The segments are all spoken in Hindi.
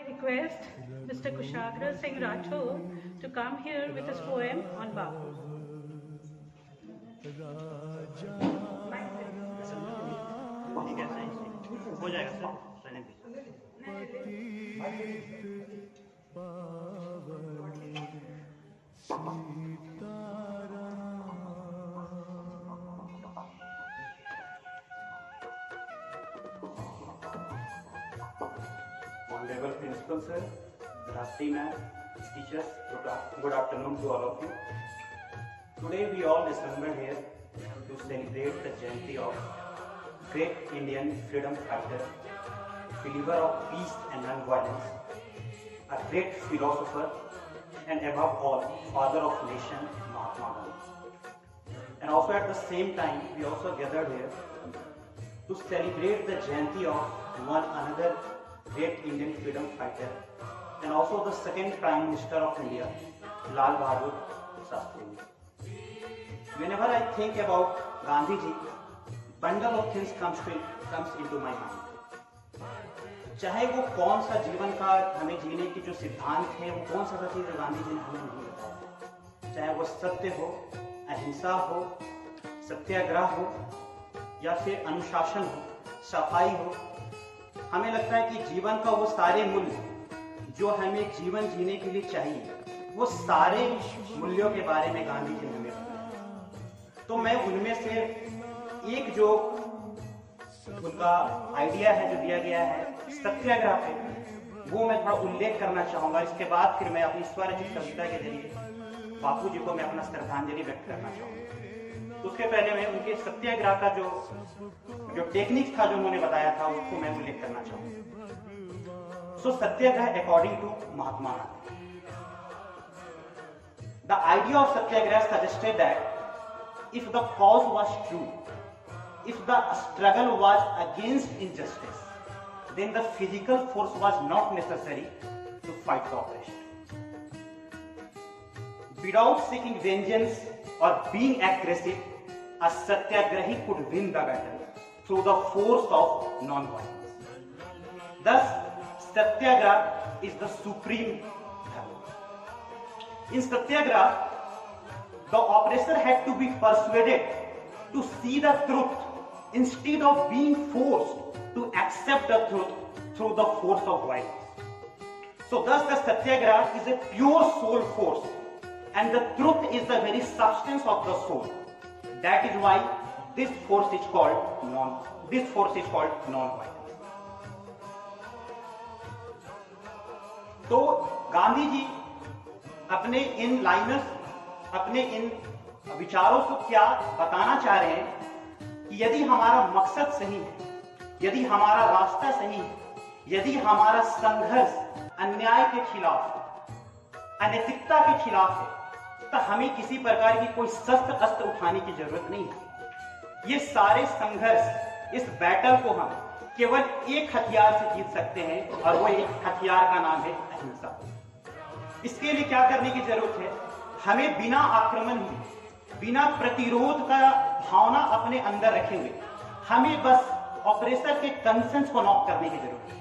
Request Mr. Kushagra Singh Rathore to come here with his poem on Bapu. हो जाएगा sir, Honorable Principal Sir, Rashti Ma'am, teachers, good afternoon to all of you. Today we all assembled here to celebrate the Jayanti of great Indian freedom fighter, believer of peace and non-violence, a great philosopher, and above all, father of nation, Mahatma Gandhi. And also at the same time, we also gathered here to celebrate the Jayanti of one another great Indian freedom fighter and also the second Prime Minister of India, Lal Bahadur Shastri. Whenever I think about Gandhi ji, bundle of things comes into my mind. चाहे वो कौन सा जीवन का हमें जीने की जो सिद्धांत है, वो कौन सा चीज गांधी जी ने हमें नहीं बताया, चाहे वो सत्य हो, अहिंसा हो, सत्याग्रह हो या फिर अनुशासन हो, सफाई हो, हमें लगता है कि जीवन का वो सारे मूल्य जो हमें जीवन जीने के लिए चाहिए, वो सारे मूल्यों के बारे में गांधी जी ने हमें बताया। तो मैं उनमें से एक जो उनका आइडिया है जो दिया गया है सत्याग्रह पे, वो मैं थोड़ा उल्लेख करना चाहूंगा। इसके बाद फिर मैं अपनी स्वरचित कविता के जरिए बापू जी को मैं अपना श्रद्धांजलि व्यक्त करना चाहूंगा। तो उसके पहले मैं उनके सत्याग्रह का जो टेक्निक था जो उन्होंने बताया था उसको मैं उल्लेख करना चाहूंगा। So satyagraha according to Mahatma Gandhi, the idea of satyagraha suggested that if the cause was true, if the struggle was against injustice, then the physical force was not necessary to fight the oppression. Without seeking vengeance or being aggressive, a satyagrahi could win the battle through the force of non-violence. Thus, satyagraha is the supreme value. In satyagraha, the oppressor had to be persuaded to see the truth instead of being forced to accept the truth through the force of violence. So thus the satyagraha is a pure soul force and the truth is the very substance of the soul. That is why this force is called non-violence. तो गांधी जी अपने इन लाइनर्स, अपने इन विचारों को क्या बताना चाह रहे हैं कि यदि हमारा मकसद सही है, यदि हमारा रास्ता सही है, यदि हमारा संघर्ष अन्याय के खिलाफ, अनैतिकता के खिलाफ है, तो हमें किसी प्रकार की कोई शस्त्र अस्त्र उठाने की जरूरत नहीं है। ये सारे संघर्ष, इस बैटल को हम केवल एक हथियार से जीत सकते हैं और वो एक हथियार का नाम है अहिंसा। इसके लिए क्या करने की जरूरत है? हमें बिना आक्रमण हुए, बिना प्रतिरोध का भावना अपने अंदर रखे हुए, हमें बस ऑपरेशन के कंसेंस को नॉक करने की जरूरत है।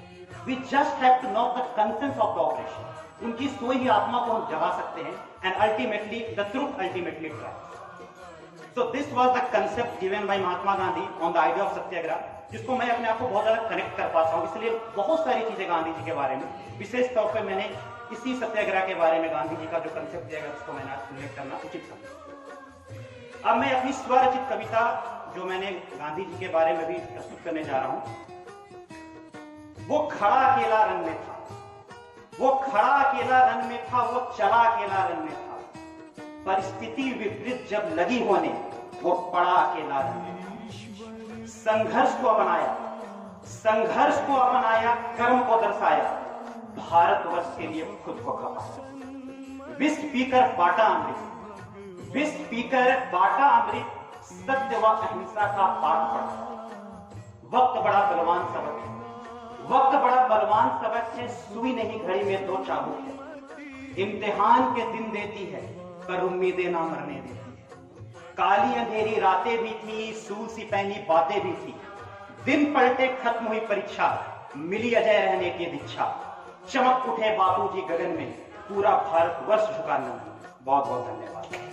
We just have to knock the conscience of the operation. उनकी सोई हुई आत्मा को हम जगा सकते हैं and ultimately the truth ultimately triumphs. So this was the concept given by Mahatma Gandhi on the idea of satyagraha, जिसको मैं अपने आप को बहुत ज्यादा कनेक्ट कर पाता हूँ। इसलिए बहुत सारी चीजें गांधी जी के बारे में, विशेष तौर पर मैंने इसी सत्याग्रह के बारे में गांधी जी का जो कंसेप्ट दिया गया उसको मैंने उल्लेख करना उचित समझा। अब मैं अपनी स्वरचित कविता जो मैंने गांधी जी के बारे में भी प्रस्तुत करने जा रहा हूं। वो खड़ा अकेला रन में था, वो खड़ा अकेला रन में था, वो चला अकेला रन में था, परिस्थिति विपरीत जब लगी होने वो पड़ा अकेला रन में था। संघर्ष को अपनाया, संघर्ष को अपनाया, कर्म को दर्शाया, भारतवर्ष के लिए खुद को खपाया। विष पीकर बाटा अमृत, विष पीकर बाटा अमृत, सत्य व अहिंसा का पाठ पढ़ा। वक्त बड़ा बलवान सबक है, वक्त बड़ा बलवान सबक है, सुई नहीं घड़ी में दो चाबुक है। इम्तिहान के दिन देती है पर उम्मीदें ना मरने देती है। काली अंधेरी रातें भी थी, सूल सी पहनी बातें भी थी। दिन पलटे खत्म हुई परीक्षा, मिली अजय रहने की दीक्षा। चमक उठे बापू जी गगन में, पूरा भारतवर्ष झुका नमन। बहुत बहुत धन्यवाद।